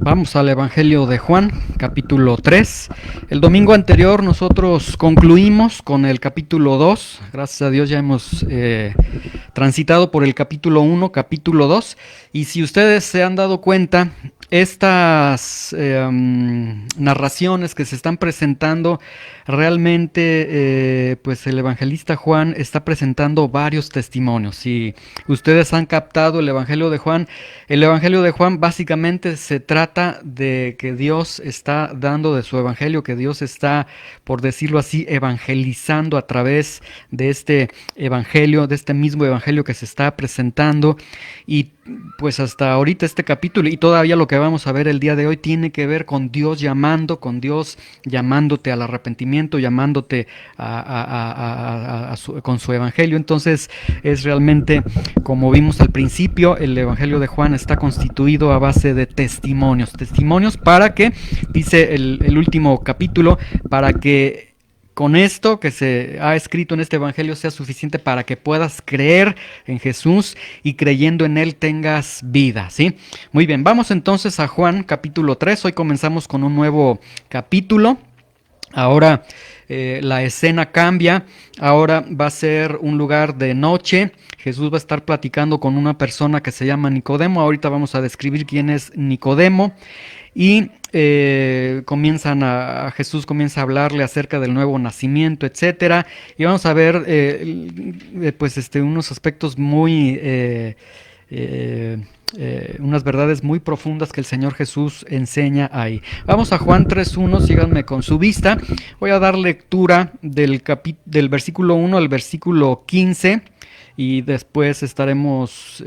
Vamos al Evangelio de Juan, capítulo 3. El domingo anterior nosotros concluimos con el capítulo 2. Gracias a Dios ya hemos transitado por el capítulo 1, capítulo 2. Y si ustedes se han dado cuenta, estas narraciones que se están presentando, realmente pues el evangelista Juan está presentando varios testimonios. Si ustedes han captado el Evangelio de Juan básicamente se trata de que Dios está dando de su evangelio, que Dios está, por decirlo así, evangelizando a través de este evangelio, de este mismo evangelio que se está presentando. Y pues hasta ahorita este capítulo y todavía lo que vamos a ver el día de hoy tiene que ver con Dios llamándote al arrepentimiento, llamándote con su evangelio. Entonces es realmente, como vimos al principio, el evangelio de Juan está constituido a base de testimonios para que, dice el último capítulo, para que con esto que se ha escrito en este evangelio sea suficiente para que puedas creer en Jesús y creyendo en Él tengas vida, ¿sí? Muy bien, vamos entonces a Juan capítulo 3. Hoy comenzamos con un nuevo capítulo. Ahora la escena cambia, ahora va a ser un lugar de noche. Jesús va a estar platicando con una persona que se llama Nicodemo. Ahorita vamos a describir quién es Nicodemo. Y Jesús comienza a hablarle acerca del nuevo nacimiento, etcétera. Y vamos a ver unos aspectos muy unas verdades muy profundas que el Señor Jesús enseña ahí. Vamos a Juan 3.1, síganme con su vista. Voy a dar lectura del versículo 1 al versículo 15. Y después estaremos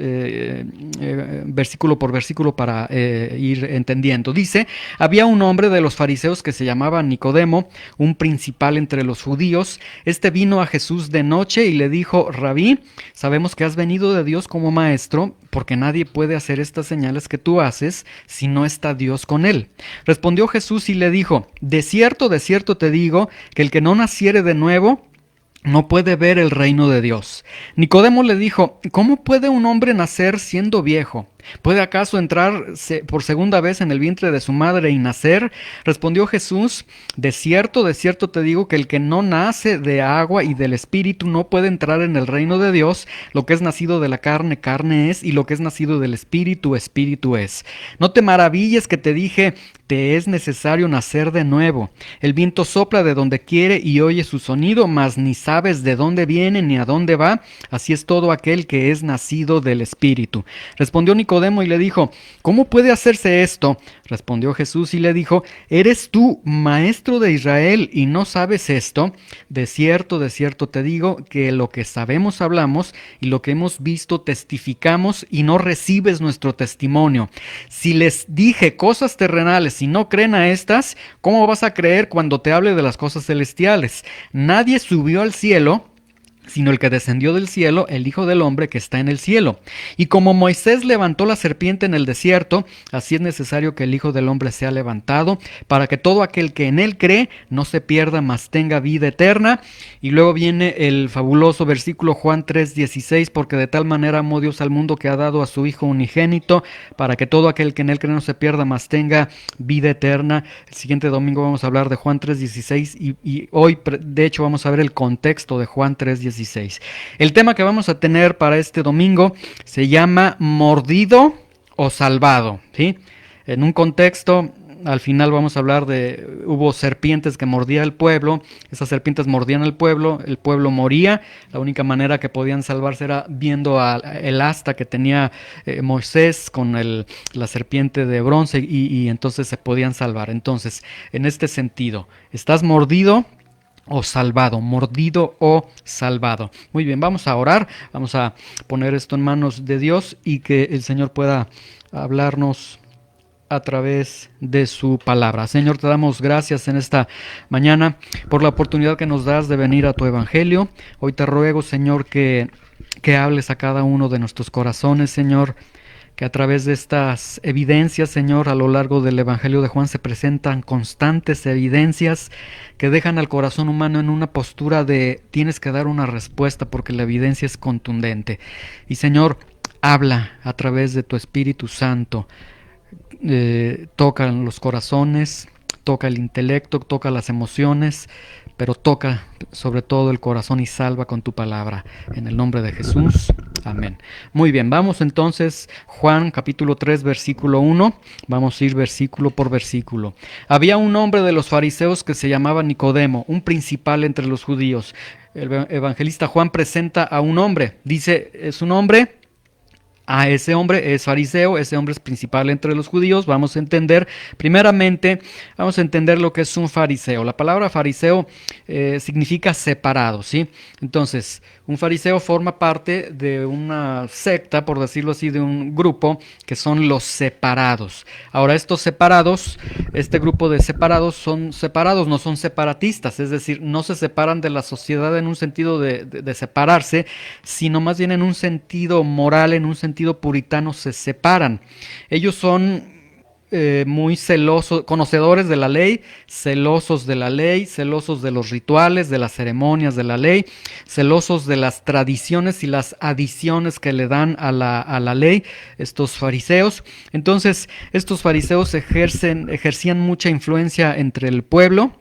versículo por versículo para ir entendiendo. Dice: había un hombre de los fariseos que se llamaba Nicodemo, un principal entre los judíos. Este vino a Jesús de noche y le dijo: Rabí, sabemos que has venido de Dios como maestro, porque nadie puede hacer estas señales que tú haces si no está Dios con él. Respondió Jesús y le dijo: de cierto te digo, que el que no naciere de nuevo no puede ver el reino de Dios. Nicodemo le dijo: ¿cómo puede un hombre nacer siendo viejo? ¿Puede acaso entrar por segunda vez en el vientre de su madre y nacer? Respondió Jesús: de cierto te digo que el que no nace de agua y del Espíritu no puede entrar en el reino de Dios. Lo que es nacido de la carne, carne es, y lo que es nacido del Espíritu, Espíritu es. No te maravilles que te dije: te es necesario nacer de nuevo. El viento sopla de donde quiere y oye su sonido, mas ni sabes de dónde viene ni a dónde va. Así es todo aquel que es nacido del Espíritu. Respondió Nicodemo y le dijo: ¿cómo puede hacerse esto? Respondió Jesús y le dijo: ¿eres tú maestro de Israel y no sabes esto? De cierto te digo que lo que sabemos hablamos y lo que hemos visto testificamos y no recibes nuestro testimonio. Si les dije cosas terrenales y no creen a estas, ¿cómo vas a creer cuando te hable de las cosas celestiales? Nadie subió al cielo sino el que descendió del cielo, el Hijo del Hombre que está en el cielo. Y como Moisés levantó la serpiente en el desierto, así es necesario que el Hijo del Hombre sea levantado, para que todo aquel que en él cree no se pierda, mas tenga vida eterna. Y luego viene el fabuloso versículo Juan 3.16, porque de tal manera amó Dios al mundo que ha dado a su Hijo unigénito, para que todo aquel que en él cree no se pierda, mas tenga vida eterna. El siguiente domingo vamos a hablar de Juan 3.16 y hoy de hecho vamos a ver el contexto de Juan 3.16. El tema que vamos a tener para este domingo se llama mordido o salvado, ¿sí? En un contexto, al final vamos a hablar hubo serpientes que mordían al pueblo, esas serpientes mordían al pueblo, el pueblo moría, la única manera que podían salvarse era viendo el asta que tenía Moisés con la serpiente de bronce y entonces se podían salvar. Entonces, en este sentido, ¿estás mordido o salvado? Mordido o salvado. Muy bien, vamos a orar, vamos a poner esto en manos de Dios y que el Señor pueda hablarnos a través de su palabra. Señor, te damos gracias en esta mañana por la oportunidad que nos das de venir a tu evangelio. Hoy te ruego, Señor, que hables a cada uno de nuestros corazones, Señor, que a través de estas evidencias, Señor, a lo largo del Evangelio de Juan se presentan constantes evidencias que dejan al corazón humano en una postura de tienes que dar una respuesta porque la evidencia es contundente. Y Señor, habla a través de tu Espíritu Santo. tocan los corazones, toca el intelecto, toca las emociones, pero toca sobre todo el corazón y salva con tu palabra. En el nombre de Jesús. Amén. Muy bien, vamos entonces, Juan capítulo 3, versículo 1. Vamos a ir versículo por versículo. Había un hombre de los fariseos que se llamaba Nicodemo, un principal entre los judíos. El evangelista Juan presenta a un hombre. Dice, es un hombre. Ese hombre es fariseo, ese hombre es principal entre los judíos. Vamos a entender, primeramente, vamos a entender lo que es un fariseo. La palabra fariseo significa separado, ¿sí? Entonces, un fariseo forma parte de una secta, por decirlo así, de un grupo que son los separados. Ahora, estos separados, este grupo de separados son separados, no son separatistas, es decir, no se separan de la sociedad en un sentido de separarse, sino más bien en un sentido moral, en un sentido puritano, se separan. Ellos son muy celosos, conocedores de la ley, celosos de la ley, celosos de los rituales, de las ceremonias de la ley, celosos de las tradiciones y las adiciones que le dan a la ley, estos fariseos. Entonces, estos fariseos ejercían mucha influencia entre el pueblo.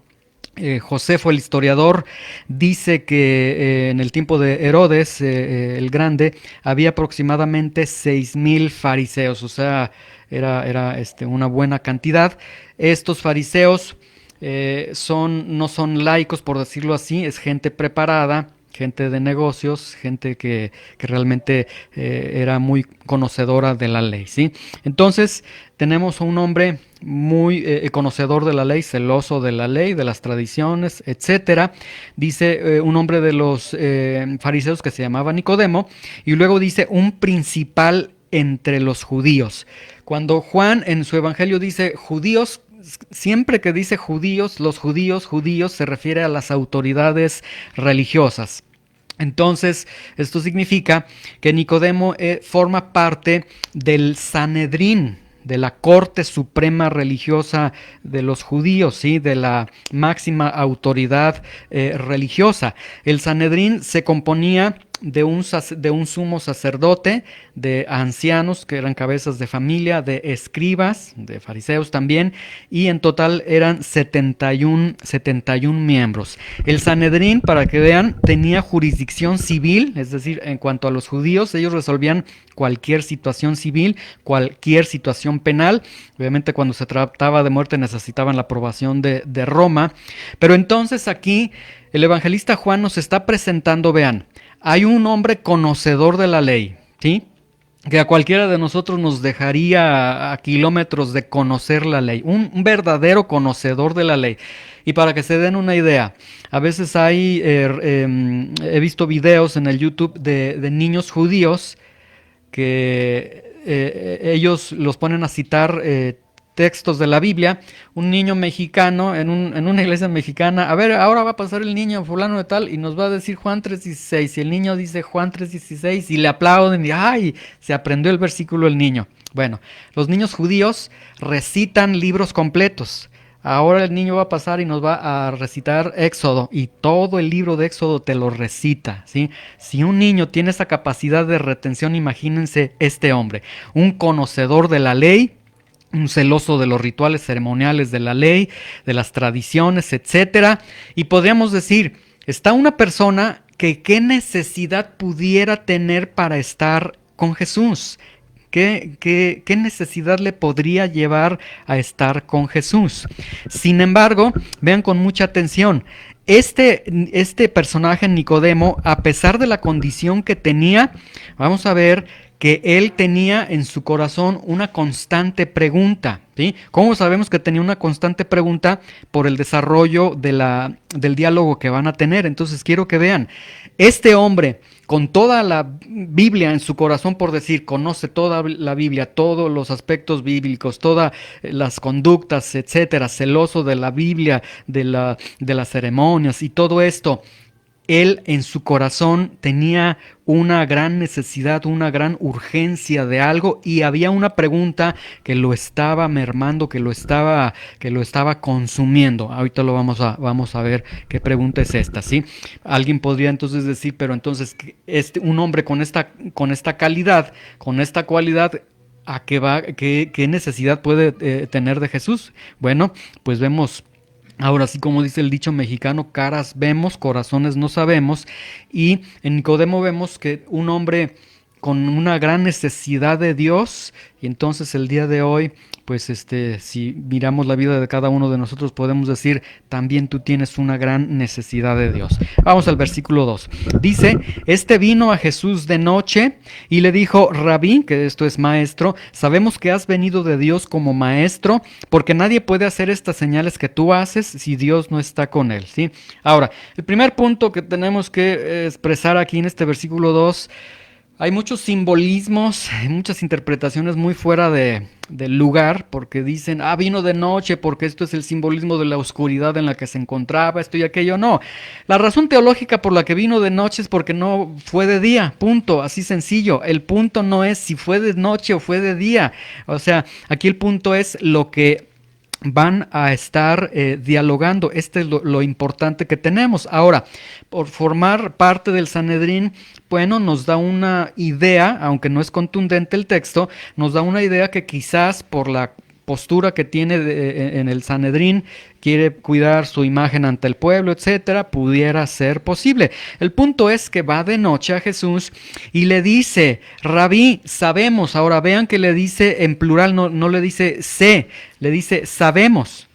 Josefo, el historiador, dice que en el tiempo de Herodes el Grande había aproximadamente 6,000 fariseos, o sea, era una buena cantidad. Estos fariseos no son laicos, por decirlo así, es gente preparada, gente de negocios, gente que realmente era muy conocedora de la ley, ¿sí? Entonces, tenemos a un hombre muy conocedor de la ley, celoso de la ley, de las tradiciones, etcétera. Dice un hombre de los fariseos que se llamaba Nicodemo, y luego dice un principal entre los judíos. Cuando Juan en su evangelio dice judíos, siempre que dice judíos, los judíos, se refiere a las autoridades religiosas. Entonces, esto significa que Nicodemo forma parte del Sanedrín, de la corte suprema religiosa de los judíos, ¿sí? De la máxima autoridad religiosa. El Sanedrín se componía de un sumo sacerdote, de ancianos que eran cabezas de familia, de escribas, de fariseos también, y en total eran 71 miembros. El Sanedrín, para que vean, tenía jurisdicción civil, es decir, en cuanto a los judíos, ellos resolvían cualquier situación civil, cualquier situación penal. Obviamente cuando se trataba de muerte necesitaban la aprobación de Roma. Pero entonces aquí el evangelista Juan nos está presentando, vean, hay un hombre conocedor de la ley, ¿sí? Que a cualquiera de nosotros nos dejaría a kilómetros de conocer la ley, un verdadero conocedor de la ley. Y para que se den una idea, a veces he visto videos en el YouTube de niños judíos que ellos los ponen a citar textos de la Biblia. Un niño mexicano en una iglesia mexicana, a ver, ahora va a pasar el niño fulano de tal y nos va a decir Juan 3:16, y el niño dice Juan 3:16 y le aplauden y ¡ay! Se aprendió el versículo el niño. Bueno, los niños judíos recitan libros completos. Ahora el niño va a pasar y nos va a recitar Éxodo, y todo el libro de Éxodo te lo recita, ¿sí? Si un niño tiene esa capacidad de retención, imagínense este hombre, un conocedor de la ley, un celoso de los rituales ceremoniales de la ley, de las tradiciones, etcétera. Y podríamos decir, está una persona que qué necesidad pudiera tener para estar con Jesús. ¿Qué necesidad le podría llevar a estar con Jesús? Sin embargo, vean con mucha atención, este personaje Nicodemo, a pesar de la condición que tenía, vamos a ver que él tenía en su corazón una constante pregunta, ¿sí? ¿Cómo sabemos que tenía una constante pregunta? Por el desarrollo del diálogo que van a tener. Entonces quiero que vean, este hombre con toda la Biblia en su corazón, por decir, conoce toda la Biblia, todos los aspectos bíblicos, todas las conductas, etcétera, celoso de la Biblia, de las ceremonias y todo esto. Él en su corazón tenía una gran necesidad, una gran urgencia de algo, y había una pregunta que lo estaba mermando, que lo estaba consumiendo. Ahorita lo vamos a ver qué pregunta es esta, ¿sí? Alguien podría entonces decir, pero entonces un hombre con esta calidad, con esta cualidad, ¿A qué va? ¿Qué necesidad puede tener de Jesús? Bueno, pues vemos. Ahora sí, como dice el dicho mexicano, caras vemos, corazones no sabemos. Y en Nicodemo vemos que un hombre con una gran necesidad de Dios, y entonces el día de hoy, pues si miramos la vida de cada uno de nosotros, podemos decir, también tú tienes una gran necesidad de Dios. Vamos al versículo 2. Dice, vino a Jesús de noche y le dijo, Rabí, que esto es maestro, sabemos que has venido de Dios como maestro, porque nadie puede hacer estas señales que tú haces si Dios no está con él, ¿sí? Ahora, el primer punto que tenemos que expresar aquí en este versículo 2, hay muchos simbolismos, hay muchas interpretaciones muy fuera del lugar, porque dicen, vino de noche, porque esto es el simbolismo de la oscuridad en la que se encontraba, esto y aquello. No, la razón teológica por la que vino de noche es porque no fue de día, punto, así sencillo. El punto no es si fue de noche o fue de día. O sea, aquí el punto es lo que van a estar dialogando. Este es lo importante que tenemos. Ahora, por formar parte del Sanedrín, bueno, nos da una idea, aunque no es contundente el texto, nos da una idea que quizás por la postura que tiene en el Sanedrín, quiere cuidar su imagen ante el pueblo, etcétera, pudiera ser posible. El punto es que va de noche a Jesús y le dice, Rabí, sabemos. Ahora vean que le dice en plural, no le dice sé, le dice sabemos.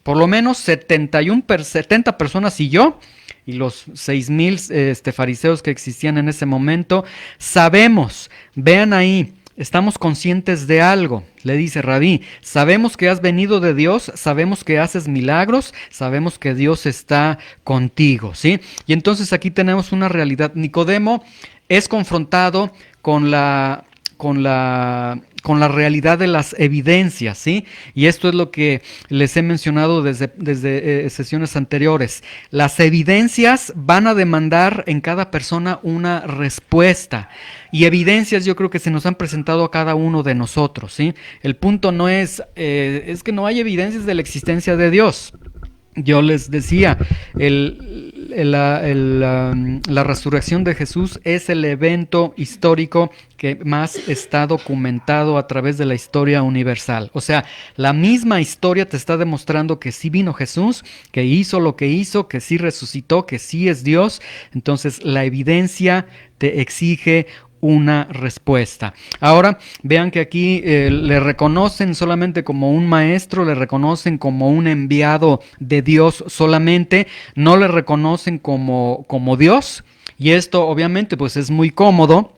Por lo menos 70 personas y yo, y los 6,000 fariseos que existían en ese momento, sabemos. Vean ahí. Estamos conscientes de algo, le dice Rabí, sabemos que has venido de Dios, sabemos que haces milagros, sabemos que Dios está contigo, ¿sí? Y entonces aquí tenemos una realidad. Nicodemo es confrontado con la realidad de las evidencias, ¿sí? Y esto es lo que les he mencionado desde sesiones anteriores. Las evidencias van a demandar en cada persona una respuesta. Y evidencias yo creo que se nos han presentado a cada uno de nosotros, ¿sí? El punto no es que no hay evidencias de la existencia de Dios. Yo les decía, la resurrección de Jesús es el evento histórico que más está documentado a través de la historia universal. O sea, la misma historia te está demostrando que sí vino Jesús, que hizo lo que hizo, que sí resucitó, que sí es Dios. Entonces, la evidencia te exige una respuesta. Ahora, vean que aquí le reconocen solamente como un maestro, le reconocen como un enviado de Dios solamente, no le reconocen como Dios, y esto obviamente pues es muy cómodo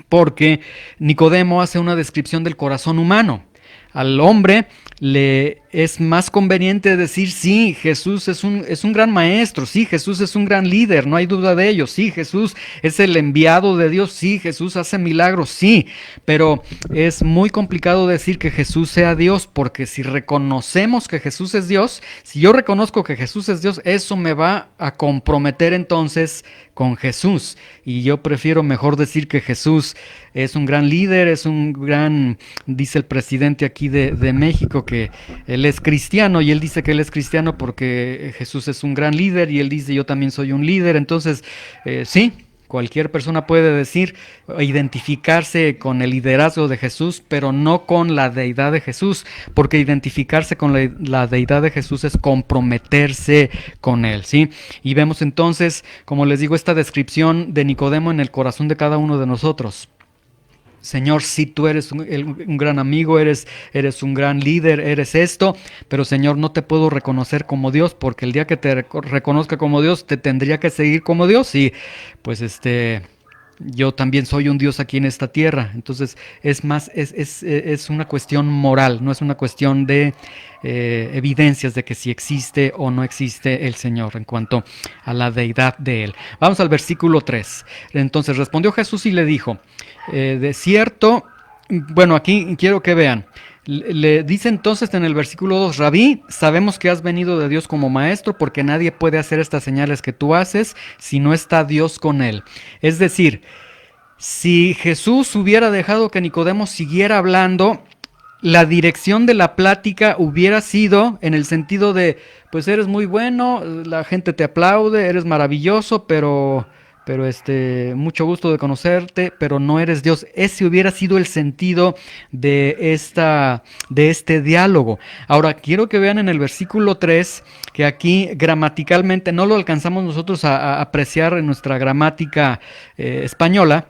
porque Nicodemo hace una descripción del corazón humano. Al hombre le es más conveniente decir, sí, Jesús es un gran maestro, sí, Jesús es un gran líder, no hay duda de ello, sí, Jesús es el enviado de Dios, sí, Jesús hace milagros, sí, pero es muy complicado decir que Jesús sea Dios, porque si reconocemos que Jesús es Dios, si yo reconozco que Jesús es Dios, eso me va a comprometer entonces con Jesús, y yo prefiero mejor decir que Jesús es un gran líder, es un gran, dice el presidente aquí de México, que él es cristiano, y él dice que él es cristiano porque Jesús es un gran líder, y él dice yo también soy un líder. Entonces sí, cualquier persona puede decir, identificarse con el liderazgo de Jesús, pero no con la deidad de Jesús, porque identificarse con la deidad de Jesús es comprometerse con él, ¿sí? Y vemos entonces, como les digo, esta descripción de Nicodemo en el corazón de cada uno de nosotros. Señor, sí, tú eres un gran amigo, eres un gran líder, eres esto, pero Señor, no te puedo reconocer como Dios, porque el día que te reconozca como Dios, te tendría que seguir como Dios, y pues yo también soy un Dios aquí en esta tierra. Entonces es una cuestión moral, no es una cuestión de evidencias de que si existe o no existe el Señor en cuanto a la deidad de Él. Vamos al versículo 3. Entonces respondió Jesús y le dijo, de cierto, bueno, aquí quiero que vean. Le dice entonces en el versículo 2, Rabí, sabemos que has venido de Dios como maestro, porque nadie puede hacer estas señales que tú haces si no está Dios con él. Es decir, si Jesús hubiera dejado que Nicodemo siguiera hablando, la dirección de la plática hubiera sido en el sentido de, pues eres muy bueno, la gente te aplaude, eres maravilloso, pero pero mucho gusto de conocerte, pero no eres Dios. Ese hubiera sido el sentido de este diálogo. Ahora, quiero que vean en el versículo 3 que aquí gramaticalmente no lo alcanzamos nosotros a apreciar en nuestra gramática española,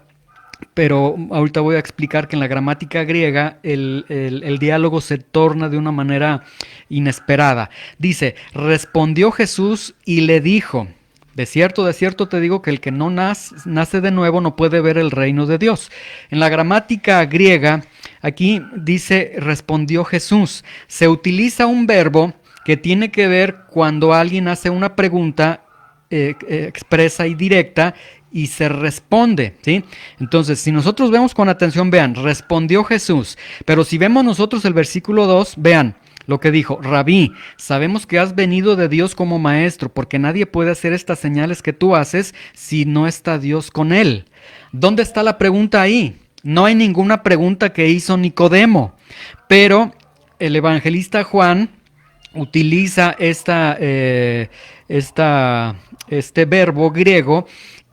pero ahorita voy a explicar que en la gramática griega el diálogo se torna de una manera inesperada. Dice, respondió Jesús y le dijo, de cierto te digo que el que no nace de nuevo no puede ver el reino de Dios. En la gramática griega, aquí dice, respondió Jesús. Se utiliza un verbo que tiene que ver cuando alguien hace una pregunta expresa y directa y se responde, ¿sí? Entonces, si nosotros vemos con atención, vean, respondió Jesús. Pero si vemos nosotros el versículo 2, vean lo que dijo, Rabí, sabemos que has venido de Dios como maestro, porque nadie puede hacer estas señales que tú haces si no está Dios con él. ¿Dónde está la pregunta ahí? No hay ninguna pregunta que hizo Nicodemo, pero el evangelista Juan utiliza este verbo griego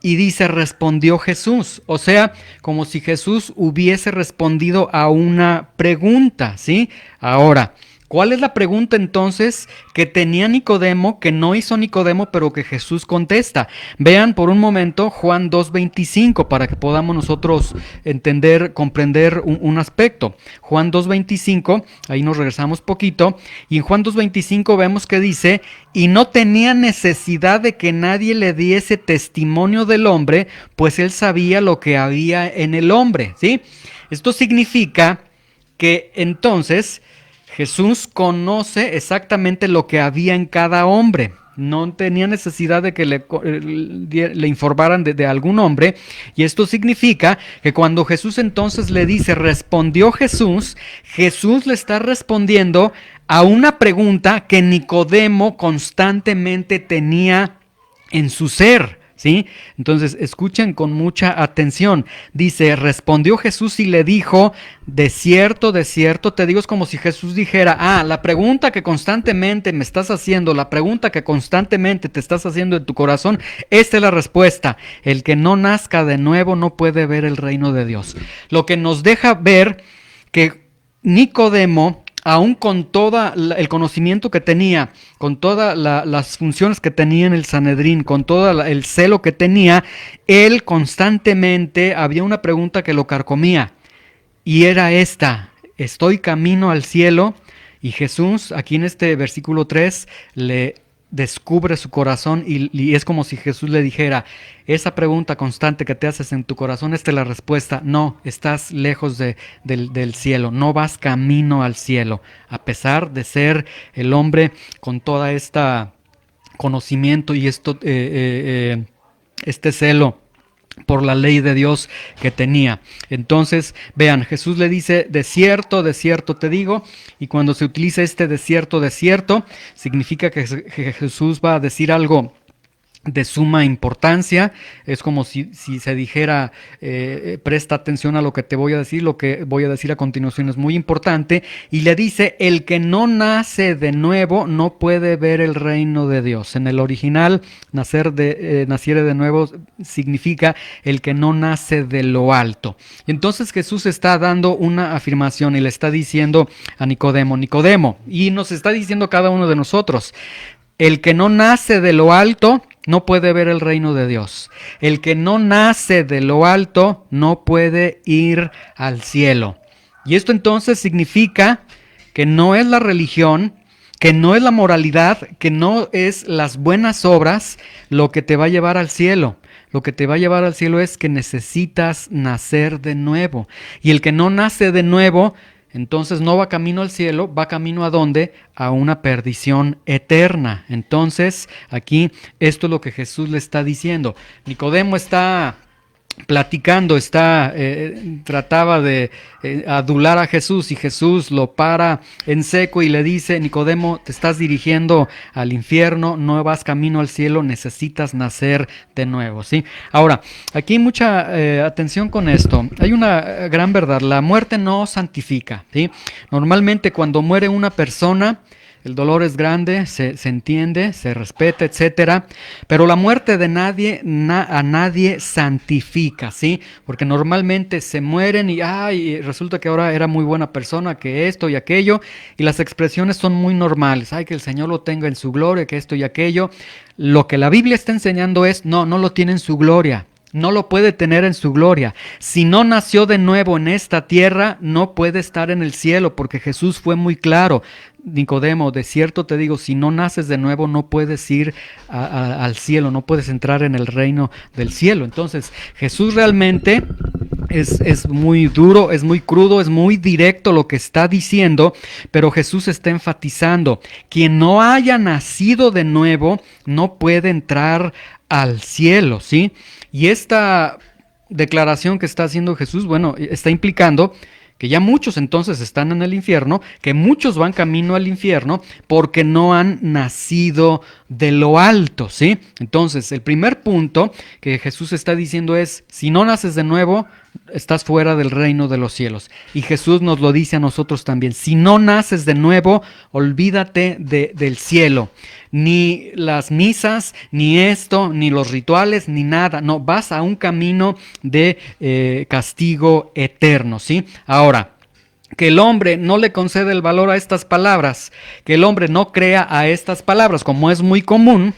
y dice respondió Jesús, o sea, como si Jesús hubiese respondido a una pregunta, ¿sí? Ahora, ¿cuál es la pregunta entonces que tenía Nicodemo, que no hizo Nicodemo, pero que Jesús contesta? Vean por un momento Juan 2:25 para que podamos nosotros entender, comprender un aspecto. Juan 2:25, ahí nos regresamos poquito, y en Juan 2:25 vemos que dice, y no tenía necesidad de que nadie le diese testimonio del hombre, pues él sabía lo que había en el hombre, ¿sí? Esto significa que entonces Jesús conoce exactamente lo que había en cada hombre. No tenía necesidad de que le informaran de algún hombre. Y esto significa que cuando Jesús entonces le dice, respondió Jesús, Jesús le está respondiendo a una pregunta que Nicodemo constantemente tenía en su ser. ¿Sí? Entonces, escuchen con mucha atención. Dice, respondió Jesús y le dijo, de cierto te digo, es como si Jesús dijera, la pregunta que constantemente me estás haciendo, la pregunta que constantemente te estás haciendo en tu corazón, esta es la respuesta. El que no nazca de nuevo no puede ver el reino de Dios. Lo que nos deja ver que Nicodemo, aún con todo el conocimiento que tenía, con todas las funciones que tenía en el Sanedrín, con todo el celo que tenía, él constantemente había una pregunta que lo carcomía, y era esta, ¿estoy camino al cielo? Y Jesús, aquí en este versículo 3, le descubre su corazón y es como si Jesús le dijera, esa pregunta constante que te haces en tu corazón, esta es la respuesta, no, estás lejos del cielo, no vas camino al cielo, a pesar de ser el hombre con toda esta conocimiento y este celo por la ley de Dios que tenía. Entonces, vean, Jesús le dice, de cierto te digo, y cuando se utiliza este de cierto, significa que Jesús va a decir algo de suma importancia. Es como si se dijera, presta atención a lo que te voy a decir, lo que voy a decir a continuación es muy importante, y le dice, el que no nace de nuevo no puede ver el reino de Dios. En el original, naciere de nuevo significa el que no nace de lo alto. Entonces Jesús está dando una afirmación y le está diciendo a Nicodemo, y nos está diciendo a cada uno de nosotros, el que no nace de lo alto no puede ver el reino de Dios. El que no nace de lo alto no puede ir al cielo. Y esto entonces significa que no es la religión, que no es la moralidad, que no es las buenas obras lo que te va a llevar al cielo. Lo que te va a llevar al cielo es que necesitas nacer de nuevo. Y el que no nace de nuevo, entonces no va camino al cielo, va camino ¿a dónde? A una perdición eterna. Entonces, aquí esto es lo que Jesús le está diciendo. Nicodemo está platicando, trataba de adular a Jesús, y Jesús lo para en seco y le dice, Nicodemo, te estás dirigiendo al infierno, no vas camino al cielo, necesitas nacer de nuevo, ¿sí? Ahora, aquí mucha atención con esto. Hay una gran verdad, la muerte no santifica, ¿sí? Normalmente cuando muere una persona, el dolor es grande, se entiende, se respeta, etcétera, pero la muerte de nadie, a nadie santifica, ¿sí? Porque normalmente se mueren y resulta que ahora era muy buena persona, que esto y aquello, y las expresiones son muy normales, ay, que el Señor lo tenga en su gloria, que esto y aquello. Lo que la Biblia está enseñando es, no lo tiene en su gloria. No lo puede tener en su gloria. Si no nació de nuevo en esta tierra, no puede estar en el cielo, porque Jesús fue muy claro. Nicodemo, de cierto te digo, si no naces de nuevo, no puedes ir al cielo, no puedes entrar en el reino del cielo. Entonces, Jesús realmente es muy duro, es muy crudo, es muy directo lo que está diciendo, pero Jesús está enfatizando, quien no haya nacido de nuevo, no puede entrar al cielo, ¿sí? Y esta declaración que está haciendo Jesús, bueno, está implicando que ya muchos entonces están en el infierno, que muchos van camino al infierno porque no han nacido de lo alto, ¿sí? Entonces, el primer punto que Jesús está diciendo es, si no naces de nuevo, estás fuera del reino de los cielos. Y Jesús nos lo dice a nosotros también, si no naces de nuevo, olvídate del cielo. Ni las misas, ni esto, ni los rituales, ni nada. No, vas a un camino de castigo eterno, ¿sí? Ahora, que el hombre no le concede el valor a estas palabras, que el hombre no crea a estas palabras, como es muy común,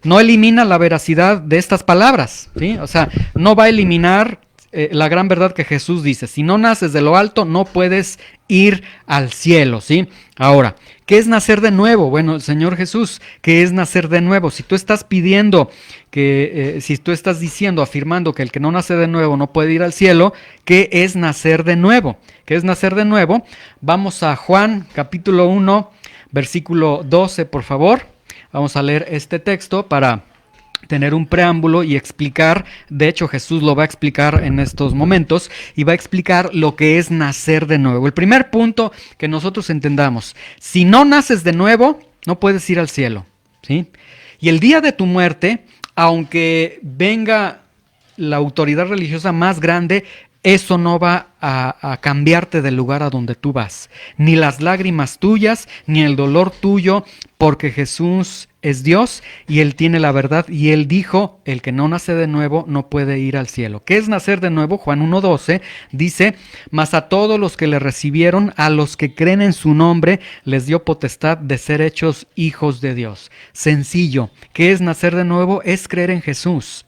no elimina la veracidad de estas palabras, ¿sí? O sea, no va a eliminar la gran verdad que Jesús dice, si no naces de lo alto, no puedes ir al cielo, ¿sí? Ahora, ¿qué es nacer de nuevo? Bueno, el Señor Jesús, ¿qué es nacer de nuevo? Si tú estás pidiendo si tú estás diciendo, afirmando que el que no nace de nuevo no puede ir al cielo, ¿qué es nacer de nuevo? ¿Qué es nacer de nuevo? Vamos a Juan capítulo 1, versículo 12, por favor. Vamos a leer este texto para tener un preámbulo y explicar, de hecho Jesús lo va a explicar en estos momentos y va a explicar lo que es nacer de nuevo. El primer punto que nosotros entendamos, si no naces de nuevo, no puedes ir al cielo, ¿sí? Y el día de tu muerte, aunque venga la autoridad religiosa más grande, eso no va a cambiarte del lugar a donde tú vas. Ni las lágrimas tuyas, ni el dolor tuyo, porque Jesús es Dios y Él tiene la verdad. Y Él dijo, el que no nace de nuevo no puede ir al cielo. ¿Qué es nacer de nuevo? Juan 1:12 dice, mas a todos los que le recibieron, a los que creen en su nombre, les dio potestad de ser hechos hijos de Dios. Sencillo. ¿Qué es nacer de nuevo? Es creer en Jesús.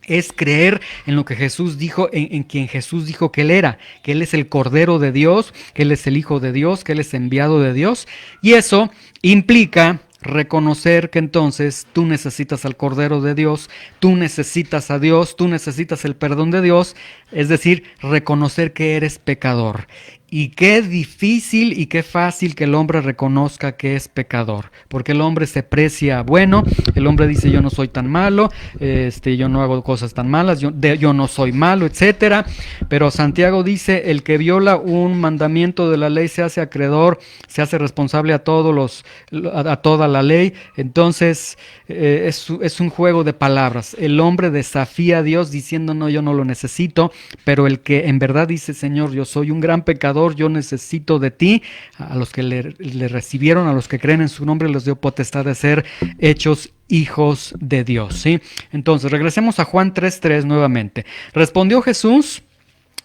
Es creer en lo que Jesús dijo, en quien Jesús dijo que Él era, que Él es el Cordero de Dios, que Él es el Hijo de Dios, que Él es enviado de Dios. Y eso implica reconocer que entonces tú necesitas al Cordero de Dios, tú necesitas a Dios, tú necesitas el perdón de Dios, es decir, reconocer que eres pecador. Y qué difícil y qué fácil que el hombre reconozca que es pecador, porque el hombre se precia bueno, el hombre dice yo no soy tan malo, yo no hago cosas tan malas, yo no soy malo, etcétera. Pero Santiago dice, el que viola un mandamiento de la ley se hace acreedor, se hace responsable a toda la ley. Entonces es un juego de palabras. El hombre desafía a Dios diciendo no, yo no lo necesito, pero el que en verdad dice Señor, yo soy un gran pecador, yo necesito de ti, a los que le recibieron, a los que creen en su nombre, les dio potestad de ser hechos hijos de Dios, ¿sí? Entonces, regresemos a Juan 3:3 nuevamente. Respondió Jesús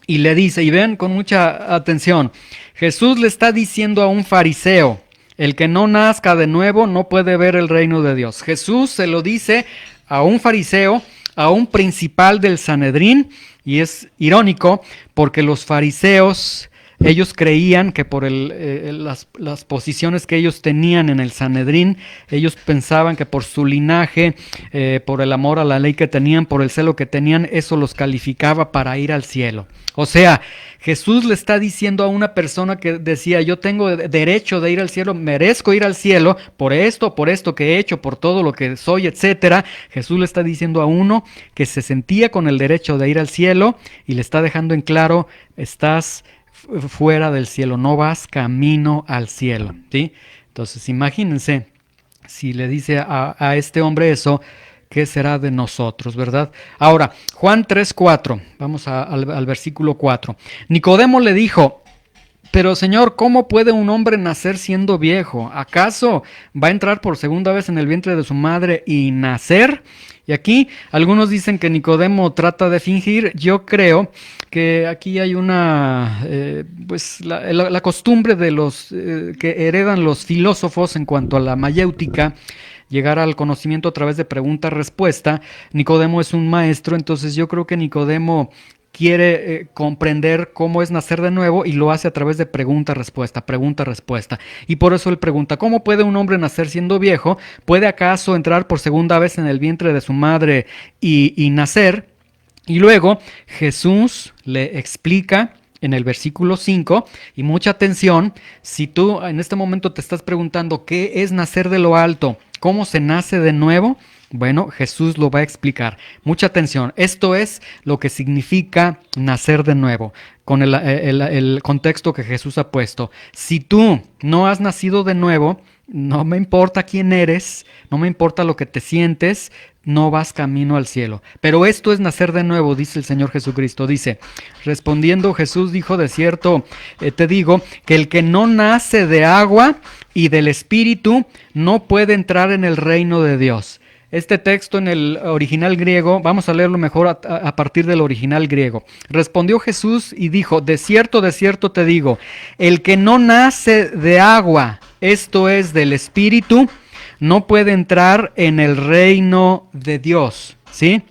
y le dice, y vean con mucha atención, Jesús le está diciendo a un fariseo, el que no nazca de nuevo no puede ver el reino de Dios. Jesús se lo dice a un fariseo, a un principal del Sanedrín, y es irónico porque los fariseos, ellos creían que por las posiciones que ellos tenían en el Sanedrín, ellos pensaban que por su linaje, por el amor a la ley que tenían, por el celo que tenían, eso los calificaba para ir al cielo. O sea, Jesús le está diciendo a una persona que decía, yo tengo derecho de ir al cielo, merezco ir al cielo por esto que he hecho, por todo lo que soy, etcétera. Jesús le está diciendo a uno que se sentía con el derecho de ir al cielo y le está dejando en claro, estás fuera del cielo, no vas camino al cielo, ¿sí? Entonces imagínense, si le dice a este hombre eso, ¿qué será de nosotros, verdad? Ahora, Juan 3:4, vamos al versículo 4. Nicodemo le dijo, Pero Señor, ¿cómo puede un hombre nacer siendo viejo? ¿Acaso va a entrar por segunda vez en el vientre de su madre y nacer? Y aquí algunos dicen que Nicodemo trata de fingir. Yo creo que aquí hay una, pues la costumbre de los que heredan los filósofos en cuanto a la mayéutica, llegar al conocimiento a través de pregunta-respuesta. Nicodemo es un maestro, entonces yo creo que Nicodemo quiere comprender cómo es nacer de nuevo y lo hace a través de pregunta-respuesta, pregunta-respuesta. Y por eso él pregunta, ¿cómo puede un hombre nacer siendo viejo? ¿Puede acaso entrar por segunda vez en el vientre de su madre y nacer? Y luego Jesús le explica en el versículo 5, y mucha atención, si tú en este momento te estás preguntando qué es nacer de lo alto, cómo se nace de nuevo, bueno, Jesús lo va a explicar. Mucha atención, esto es lo que significa nacer de nuevo, con el contexto que Jesús ha puesto. Si tú no has nacido de nuevo, no me importa quién eres, no me importa lo que te sientes, no vas camino al cielo. Pero esto es nacer de nuevo, dice el Señor Jesucristo. Dice, respondiendo Jesús dijo, de cierto te digo, que el que no nace de agua y del Espíritu no puede entrar en el reino de Dios. Este texto en el original griego, vamos a leerlo mejor a partir del original griego. Respondió Jesús y dijo, de cierto te digo, el que no nace de agua, esto es del Espíritu, no puede entrar en el reino de Dios, ¿sí?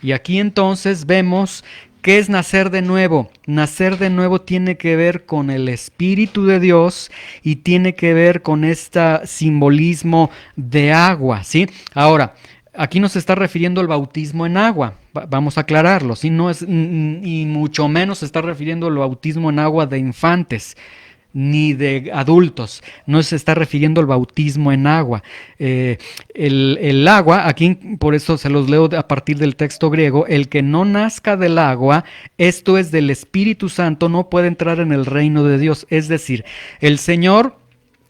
Y aquí entonces vemos ¿qué es nacer de nuevo? Nacer de nuevo tiene que ver con el Espíritu de Dios y tiene que ver con este simbolismo de agua, ¿sí? Ahora, aquí no se está refiriendo al bautismo en agua, vamos a aclararlo, ¿sí? No es, y mucho menos se está refiriendo al bautismo en agua de infantes, ni de adultos, no se está refiriendo al bautismo en agua. El agua, aquí por eso se los leo a partir del texto griego, el que no nazca del agua, esto es del Espíritu Santo, no puede entrar en el reino de Dios. Es decir, el Señor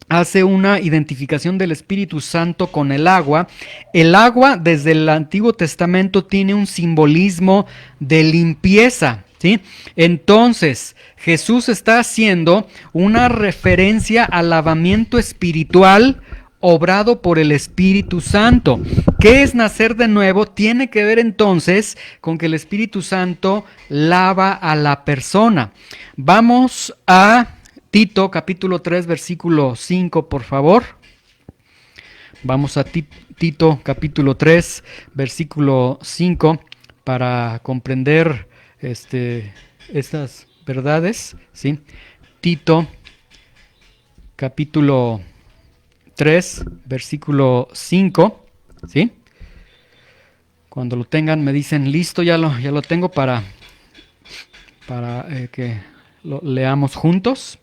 hace una identificación del Espíritu Santo con el agua. El agua desde el Antiguo Testamento tiene un simbolismo de limpieza, ¿sí? Entonces, Jesús está haciendo una referencia al lavamiento espiritual obrado por el Espíritu Santo. ¿Qué es nacer de nuevo? Tiene que ver entonces con que el Espíritu Santo lava a la persona. Vamos a Tito capítulo 3 versículo 5, por favor. Vamos a Tito capítulo 3 versículo 5 para comprender estas verdades, ¿sí? Tito capítulo 3 versículo 5, ¿sí? Cuando lo tengan me dicen listo, ya lo tengo para que lo leamos juntos.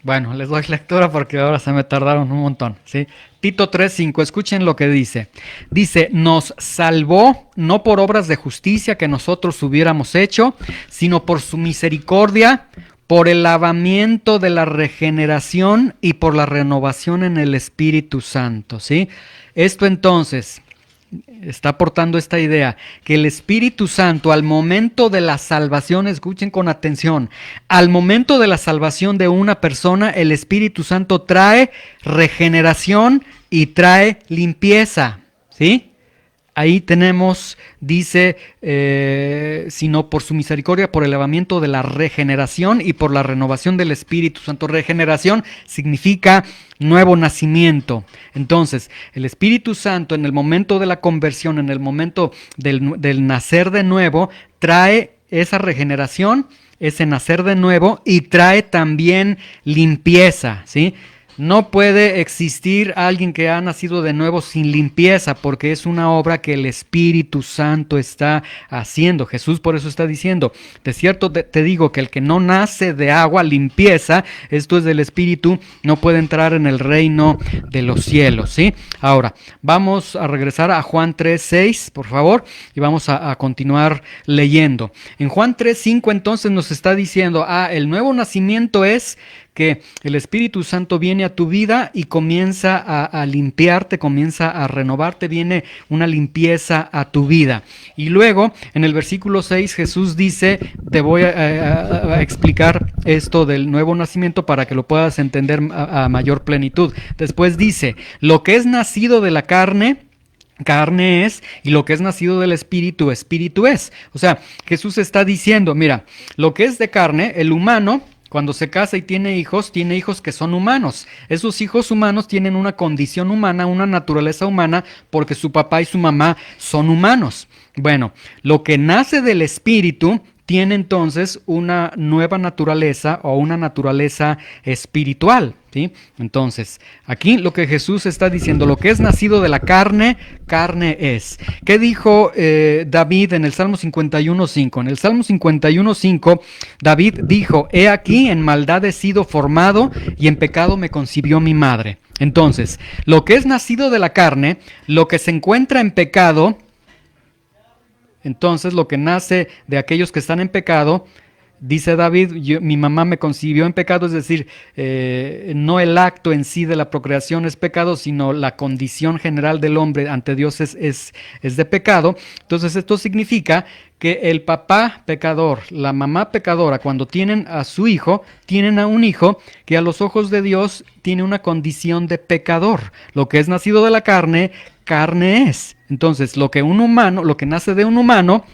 Bueno, les doy lectura porque ahora se me tardaron un montón, ¿sí? Tito 3:5, escuchen lo que dice. Dice, nos salvó no por obras de justicia que nosotros hubiéramos hecho, sino por su misericordia, por el lavamiento de la regeneración y por la renovación en el Espíritu Santo, ¿sí? Esto entonces está aportando esta idea, que el Espíritu Santo al momento de la salvación, escuchen con atención, al momento de la salvación de una persona, el Espíritu Santo trae regeneración y trae limpieza, ¿sí? Ahí tenemos, dice, sino por su misericordia, por el lavamiento de la regeneración y por la renovación del Espíritu Santo. Regeneración significa nuevo nacimiento. Entonces, el Espíritu Santo en el momento de la conversión, en el momento del nacer de nuevo, trae esa regeneración, ese nacer de nuevo y trae también limpieza, ¿sí? No puede existir alguien que ha nacido de nuevo sin limpieza, porque es una obra que el Espíritu Santo está haciendo. Jesús por eso está diciendo, de cierto te digo que el que no nace de agua, limpieza, esto es del Espíritu, no puede entrar en el reino de los cielos, ¿sí? Ahora, vamos a regresar a Juan 3:6, por favor, y vamos a continuar leyendo. En Juan 3:5 entonces nos está diciendo, el nuevo nacimiento es que el Espíritu Santo viene a tu vida y comienza a limpiarte, comienza a renovarte, viene una limpieza a tu vida. Y luego, en el versículo 6, Jesús dice, te voy a explicar esto del nuevo nacimiento para que lo puedas entender a mayor plenitud. Después dice, lo que es nacido de la carne es, y lo que es nacido del Espíritu, Espíritu es. O sea, Jesús está diciendo, mira, lo que es de carne, el humano, cuando se casa y tiene hijos que son humanos. Esos hijos humanos tienen una condición humana, una naturaleza humana, porque su papá y su mamá son humanos. Bueno, lo que nace del Espíritu tiene entonces una nueva naturaleza o una naturaleza espiritual, ¿sí? Entonces, aquí lo que Jesús está diciendo, lo que es nacido de la carne, carne es. ¿Qué dijo David en el Salmo 51:5? En el Salmo 51:5, David dijo, he aquí en maldad he sido formado y en pecado me concibió mi madre. Entonces, lo que es nacido de la carne, lo que se encuentra en pecado, entonces lo que nace de aquellos que están en pecado, dice David, mi mamá me concibió en pecado, es decir, no el acto en sí de la procreación es pecado, sino la condición general del hombre ante Dios es de pecado. Entonces esto significa que el papá pecador, la mamá pecadora, cuando tienen a su hijo, tienen a un hijo que a los ojos de Dios tiene una condición de pecador. Lo que es nacido de la carne, carne es. Entonces, lo que nace de un humano,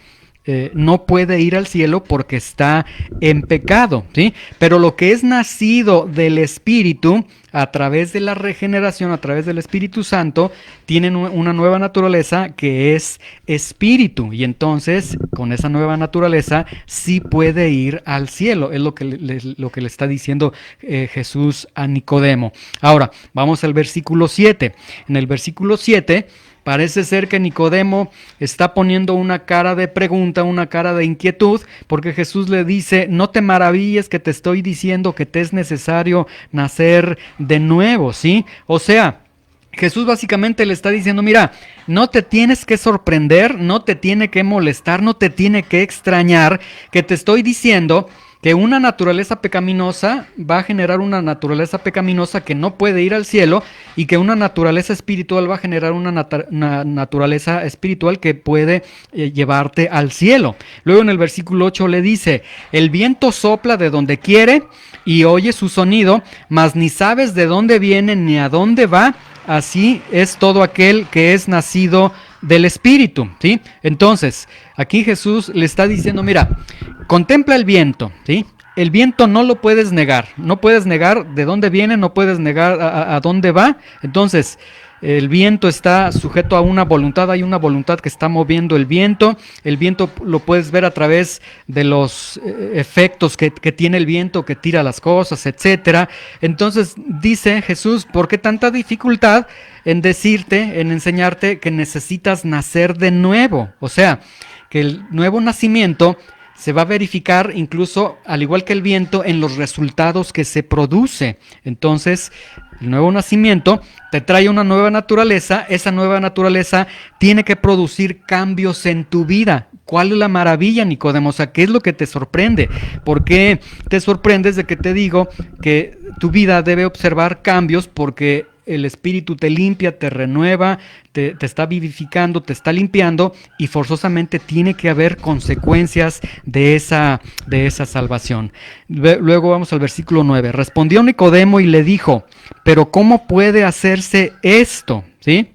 no puede ir al cielo porque está en pecado, ¿sí? Pero lo que es nacido del Espíritu, a través de la regeneración, a través del Espíritu Santo, tienen una nueva naturaleza que es espíritu. Y entonces, con esa nueva naturaleza, sí puede ir al cielo. Es lo que le está diciendo Jesús a Nicodemo. Ahora, vamos al versículo 7. En el versículo 7... parece ser que Nicodemo está poniendo una cara de pregunta, una cara de inquietud, porque Jesús le dice, no te maravilles que te estoy diciendo que te es necesario nacer de nuevo, ¿sí? O sea, Jesús básicamente le está diciendo, mira, no te tienes que sorprender, no te tiene que molestar, no te tiene que extrañar que te estoy diciendo que una naturaleza pecaminosa va a generar una naturaleza pecaminosa que no puede ir al cielo y que una naturaleza espiritual va a generar una naturaleza espiritual que puede llevarte al cielo. Luego en el versículo 8 le dice, el viento sopla de donde quiere y oye su sonido, mas ni sabes de dónde viene ni a dónde va, así es todo aquel que es nacido del Espíritu, ¿sí? Entonces, aquí Jesús le está diciendo, mira, contempla el viento, ¿sí? El viento no lo puedes negar, no puedes negar de dónde viene, no puedes negar a dónde va. Entonces, el viento está sujeto a una voluntad, hay una voluntad que está moviendo el viento lo puedes ver a través de los efectos que tiene el viento, que tira las cosas, etcétera. Entonces dice Jesús, ¿por qué tanta dificultad en decirte, en enseñarte que necesitas nacer de nuevo? O sea, que el nuevo nacimiento se va a verificar incluso, al igual que el viento, en los resultados que se produce. Entonces, el nuevo nacimiento te trae una nueva naturaleza, esa nueva naturaleza tiene que producir cambios en tu vida. ¿Cuál es la maravilla, Nicodemo? O sea, ¿qué es lo que te sorprende? ¿Por qué te sorprendes de que te digo que tu vida debe observar cambios? Porque el Espíritu te limpia, te renueva, te está vivificando, te está limpiando y forzosamente tiene que haber consecuencias de esa salvación. Luego vamos al versículo 9. Respondió Nicodemo y le dijo, ¿pero cómo puede hacerse esto? ¿Sí?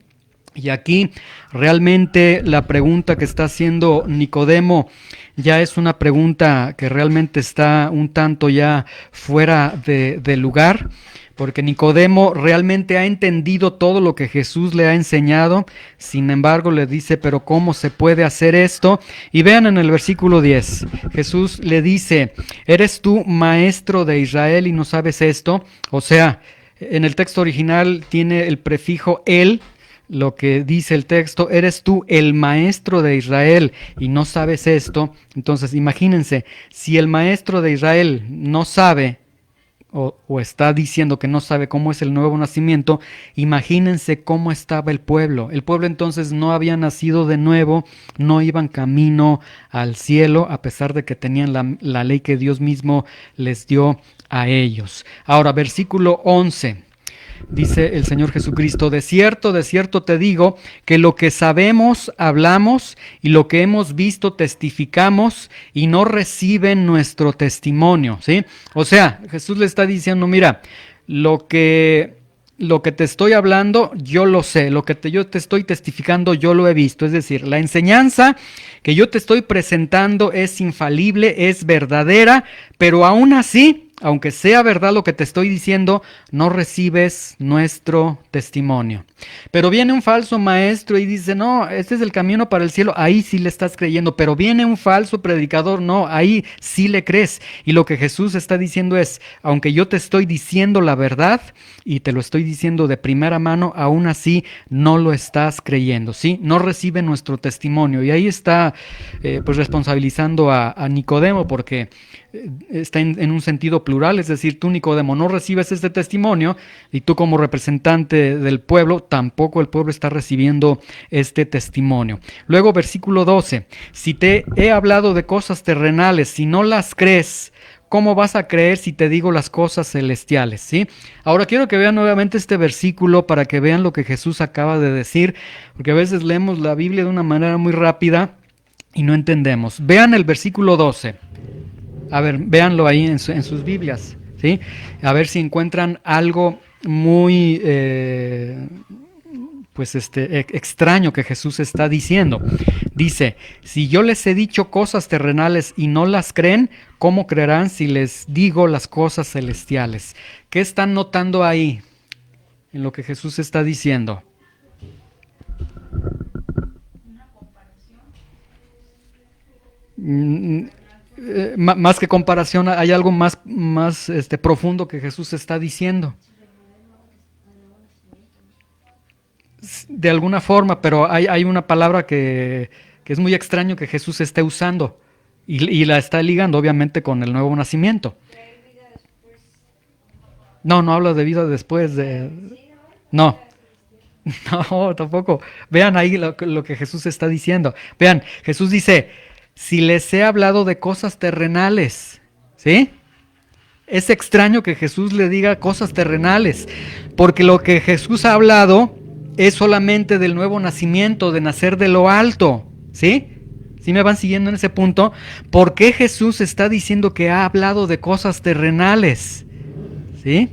Y aquí realmente la pregunta que está haciendo Nicodemo ya es una pregunta que realmente está un tanto ya fuera de lugar, porque Nicodemo realmente ha entendido todo lo que Jesús le ha enseñado. Sin embargo, le dice, pero ¿cómo se puede hacer esto? Y vean en el versículo 10, Jesús le dice, ¿eres tú maestro de Israel y no sabes esto? O sea, En el texto original tiene el prefijo el, lo que dice el texto, eres tú el maestro de Israel y no sabes esto. Entonces imagínense, si el maestro de Israel no sabe o está diciendo que no sabe cómo es el nuevo nacimiento, imagínense cómo estaba el pueblo. El pueblo entonces no había nacido de nuevo, no iban camino al cielo, a pesar de que tenían la ley que Dios mismo les dio a ellos. Ahora, versículo 11. Dice el Señor Jesucristo, de cierto te digo, que lo que sabemos hablamos y lo que hemos visto testificamos y no reciben nuestro testimonio, ¿sí? O sea, Jesús le está diciendo, mira, lo que te estoy hablando, yo lo sé, yo te estoy testificando, yo lo he visto. Es decir, la enseñanza que yo te estoy presentando es infalible, es verdadera, pero aún así, aunque sea verdad lo que te estoy diciendo, no recibes nuestro testimonio. Pero viene un falso maestro y dice, no, este es el camino para el cielo, ahí sí le estás creyendo. Pero viene un falso predicador, no, ahí sí le crees. Y lo que Jesús está diciendo es, aunque yo te estoy diciendo la verdad y te lo estoy diciendo de primera mano, aún así no lo estás creyendo, ¿sí? No recibe nuestro testimonio. Y ahí está pues responsabilizando a Nicodemo, porque está en un sentido plural, es decir, tú, Nicodemo, no recibes este testimonio y tú como representante del pueblo, tampoco el pueblo está recibiendo este testimonio. Luego, versículo 12, si te he hablado de cosas terrenales, si no las crees, ¿cómo vas a creer si te digo las cosas celestiales? ¿Sí? Ahora quiero que vean nuevamente este versículo para que vean lo que Jesús acaba de decir, porque a veces leemos la Biblia de una manera muy rápida y no entendemos. Vean el versículo 12. A ver, véanlo ahí en sus Biblias, ¿sí? A ver si encuentran algo muy extraño que Jesús está diciendo. Dice, si yo les he dicho cosas terrenales y no las creen, ¿cómo creerán si les digo las cosas celestiales? ¿Qué están notando ahí en lo que Jesús está diciendo? Más que comparación, hay algo más profundo que Jesús está diciendo. De alguna forma, pero hay una palabra que es muy extraño que Jesús esté usando y la está ligando obviamente con el nuevo nacimiento. No, no habla de vida después de... No, no, tampoco. Vean ahí lo que Jesús está diciendo. Vean, Jesús dice, si les he hablado de cosas terrenales, ¿sí? Es extraño que Jesús le diga cosas terrenales, porque lo que Jesús ha hablado es solamente del nuevo nacimiento, de nacer de lo alto, ¿sí? ¿Sí me van siguiendo en ese punto? ¿Por qué Jesús está diciendo que ha hablado de cosas terrenales? ¿Sí?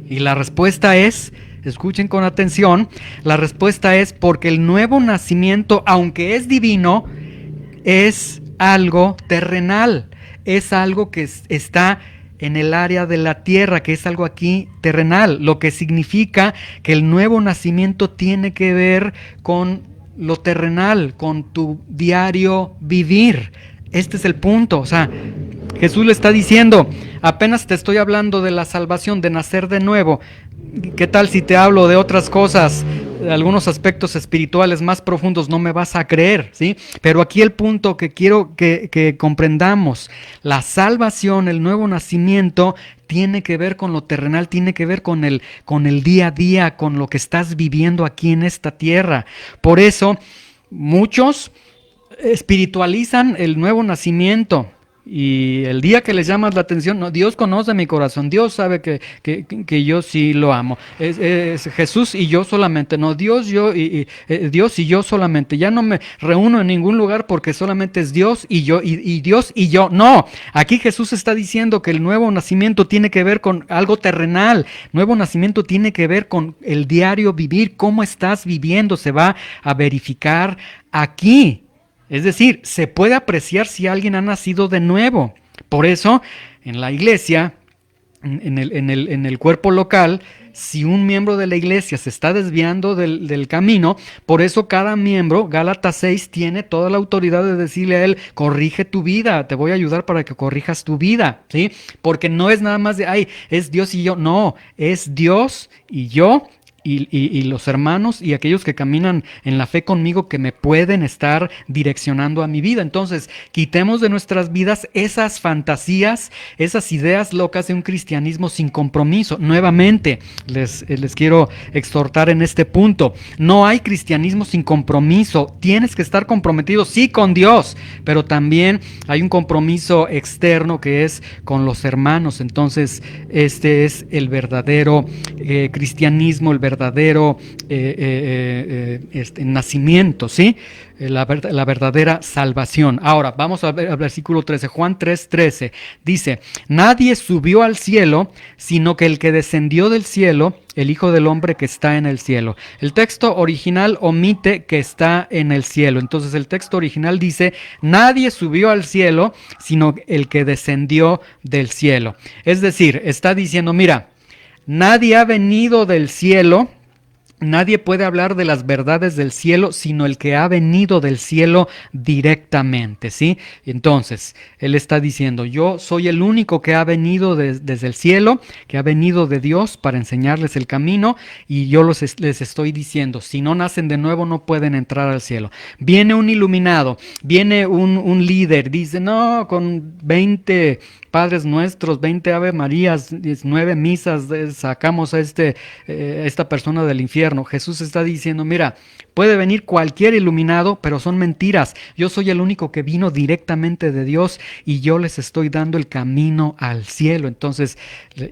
Y la respuesta es, escuchen con atención, la respuesta es porque el nuevo nacimiento, aunque es divino, es algo terrenal, es algo que está en el área de la tierra, que es algo aquí terrenal, lo que significa que el nuevo nacimiento tiene que ver con lo terrenal, con tu diario vivir. Este es el punto, o sea, Jesús le está diciendo, apenas te estoy hablando de la salvación, de nacer de nuevo. ¿Qué tal si te hablo de otras cosas, de algunos aspectos espirituales más profundos? No me vas a creer, ¿sí? Pero aquí el punto que quiero que comprendamos, la salvación, el nuevo nacimiento, tiene que ver con lo terrenal, tiene que ver con el día a día, con lo que estás viviendo aquí en esta tierra. Por eso, muchos espiritualizan el nuevo nacimiento. Y el día que les llamas la atención, no, Dios conoce mi corazón, Dios sabe que yo sí lo amo. Es Jesús y yo solamente, no, Dios y yo solamente. Ya no me reúno en ningún lugar porque solamente es Dios y yo, y Dios y yo. No, aquí Jesús está diciendo que el nuevo nacimiento tiene que ver con algo terrenal. Nuevo nacimiento tiene que ver con el diario vivir, cómo estás viviendo, se va a verificar aquí. Es decir, se puede apreciar si alguien ha nacido de nuevo. Por eso, en la iglesia, en el cuerpo local, si un miembro de la iglesia se está desviando del camino, por eso cada miembro, Gálatas 6, tiene toda la autoridad de decirle a él, corrige tu vida, te voy a ayudar para que corrijas tu vida, ¿sí? Porque no es nada más de, ay, es Dios y yo, no, es Dios y yo. Y los hermanos y aquellos que caminan en la fe conmigo que me pueden estar direccionando a mi vida. Entonces, quitemos de nuestras vidas esas fantasías, esas ideas locas de un cristianismo sin compromiso. Nuevamente, les quiero exhortar en este punto. No hay cristianismo sin compromiso. Tienes que estar comprometido, sí, con Dios, pero también hay un compromiso externo que es con los hermanos. Entonces, este es el verdadero cristianismo, el verdadero nacimiento, ¿sí? La verdadera salvación. Ahora, vamos al versículo 13, Juan 3:13, dice, nadie subió al cielo, sino que el que descendió del cielo, el Hijo del Hombre que está en el cielo. El texto original omite que está en el cielo, entonces el texto original dice, nadie subió al cielo, sino el que descendió del cielo. Es decir, está diciendo, mira, nadie ha venido del cielo, nadie puede hablar de las verdades del cielo, sino el que ha venido del cielo directamente, ¿sí? Entonces, él está diciendo, yo soy el único que ha venido desde el cielo, que ha venido de Dios para enseñarles el camino, y yo les estoy diciendo, si no nacen de nuevo no pueden entrar al cielo. Viene un iluminado, viene un líder, dice, no, con 20 Padres Nuestros, 20 Ave Marías, 19 misas, sacamos a esta persona del infierno. Jesús está diciendo, mira, puede venir cualquier iluminado, pero son mentiras. Yo soy el único que vino directamente de Dios y yo les estoy dando el camino al cielo. Entonces,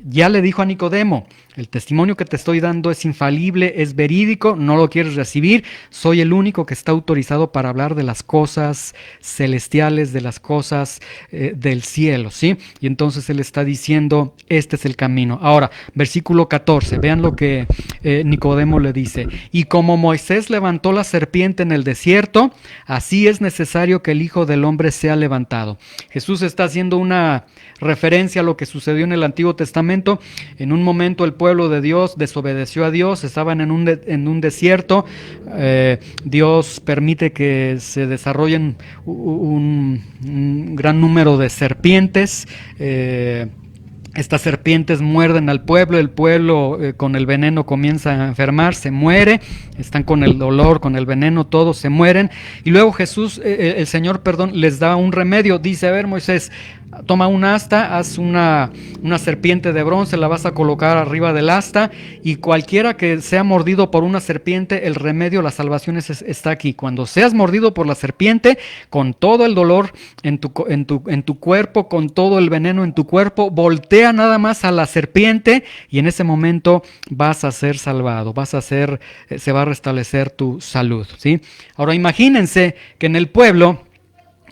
ya le dijo a Nicodemo, el testimonio que te estoy dando es infalible, es verídico, no lo quieres recibir. Soy el único que está autorizado para hablar de las cosas celestiales, de las cosas del cielo, ¿sí? Y entonces él está diciendo, este es el camino. Ahora, versículo 14, vean lo que Nicodemo le dice. Y como Moisés levantó la serpiente en el desierto, así es necesario que el Hijo del Hombre sea levantado. Jesús está haciendo una referencia a lo que sucedió en el Antiguo Testamento. En un momento el pueblo de Dios desobedeció a Dios, estaban en un desierto. Dios permite que se desarrollen un gran número de serpientes. Estas serpientes muerden al pueblo, el pueblo con el veneno comienza a enfermar, se muere, están con el dolor, con el veneno, todos se mueren. Y luego Jesús, el Señor, les da un remedio. Dice, a ver, Moisés, toma un asta, haz una serpiente de bronce, la vas a colocar arriba del asta, y cualquiera que sea mordido por una serpiente, el remedio, la salvación está aquí. Cuando seas mordido por la serpiente, con todo el dolor en tu cuerpo, con todo el veneno en tu cuerpo, voltea nada más a la serpiente y en ese momento vas a ser salvado, se va a restablecer tu salud, ¿sí? Ahora imagínense que en el pueblo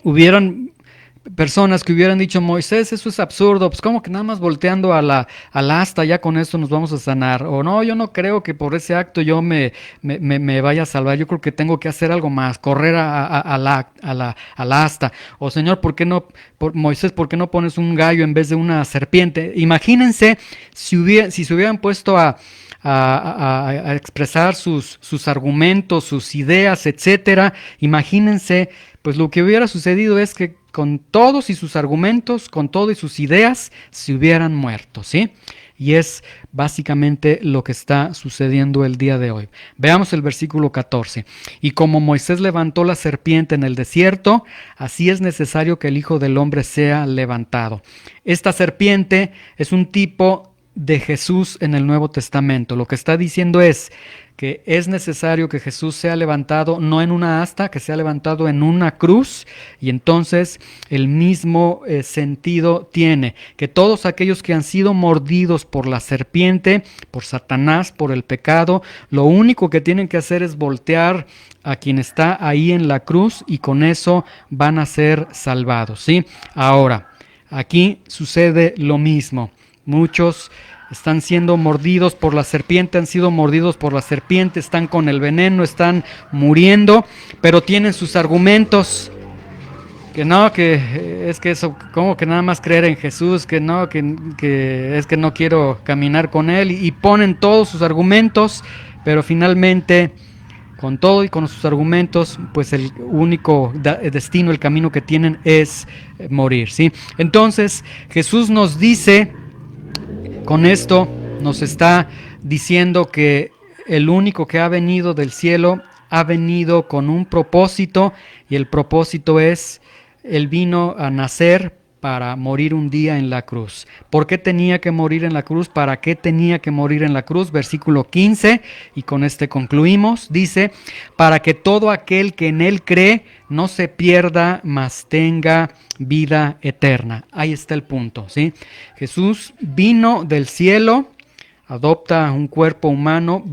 hubieran personas que hubieran dicho, Moisés, eso es absurdo, pues como que nada más volteando a la asta, ya con esto nos vamos a sanar, o no, yo no creo que por ese acto yo me vaya a salvar, yo creo que tengo que hacer algo más, correr a la asta, o Señor, Moisés, ¿por qué no pones un gallo en vez de una serpiente? Imagínense si se hubieran puesto a expresar sus argumentos, sus ideas, etcétera. Imagínense, pues lo que hubiera sucedido es que con todos y sus argumentos, con todo y sus ideas, se hubieran muerto, ¿sí? Y es básicamente lo que está sucediendo el día de hoy. Veamos el versículo 14. Y como Moisés levantó la serpiente en el desierto, así es necesario que el Hijo del Hombre sea levantado. Esta serpiente es un tipo de Jesús en el Nuevo Testamento. Lo que está diciendo es que es necesario que Jesús sea levantado no en una asta, que sea levantado en una cruz, y entonces el mismo sentido tiene, que todos aquellos que han sido mordidos por la serpiente, por Satanás, por el pecado, lo único que tienen que hacer es voltear a quien está ahí en la cruz y con eso van a ser salvados, ¿sí? Ahora, aquí sucede lo mismo. Muchos están siendo mordidos por la serpiente, han sido mordidos por la serpiente, están con el veneno, están muriendo, pero tienen sus argumentos. que no, que es que eso, como que nada más creer en Jesús, que no, que es que no quiero caminar con Él, y ponen todos sus argumentos, pero finalmente, con todo y con sus argumentos, pues el único destino, el camino que tienen es morir, ¿sí? Entonces, Jesús nos dice, con esto, nos está diciendo que el único que ha venido del cielo ha venido con un propósito, y el propósito es, Él vino a nacer para morir un día en la cruz. ¿Por qué tenía que morir en la cruz? ¿Para qué tenía que morir en la cruz? Versículo 15, y con este concluimos, dice, para que todo aquel que en Él cree no se pierda, mas tenga vida eterna. Ahí está el punto, ¿sí? Jesús vino del cielo, adopta un cuerpo humano,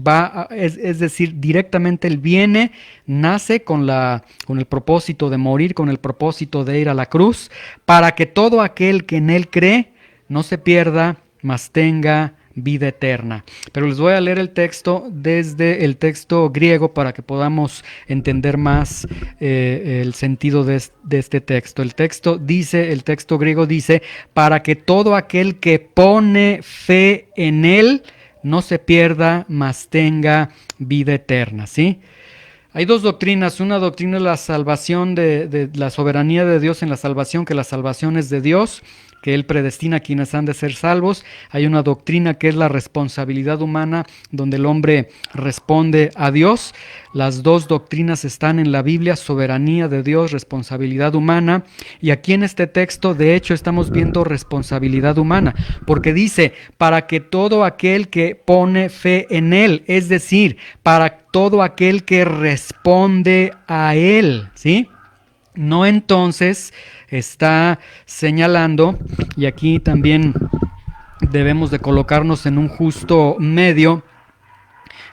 es decir, directamente Él viene, nace con el propósito de morir, con el propósito de ir a la cruz, para que todo aquel que en Él cree no se pierda, mas tenga vida eterna. Pero les voy a leer el texto desde el texto griego para que podamos entender más el sentido de este texto. El texto griego dice, para que todo aquel que pone fe en Él no se pierda, mas tenga vida eterna, ¿sí? Hay dos doctrinas, una doctrina es la salvación de la soberanía de Dios en la salvación, que la salvación es de Dios, que Él predestina a quienes han de ser salvos. Hay una doctrina que es la responsabilidad humana, donde el hombre responde a Dios. Las dos doctrinas están en la Biblia, soberanía de Dios, responsabilidad humana. Y aquí en este texto, de hecho, estamos viendo responsabilidad humana, porque dice, para que todo aquel que pone fe en Él, es decir, para todo aquel que responde a Él, ¿sí? No, entonces está señalando, y aquí también debemos de colocarnos en un justo medio.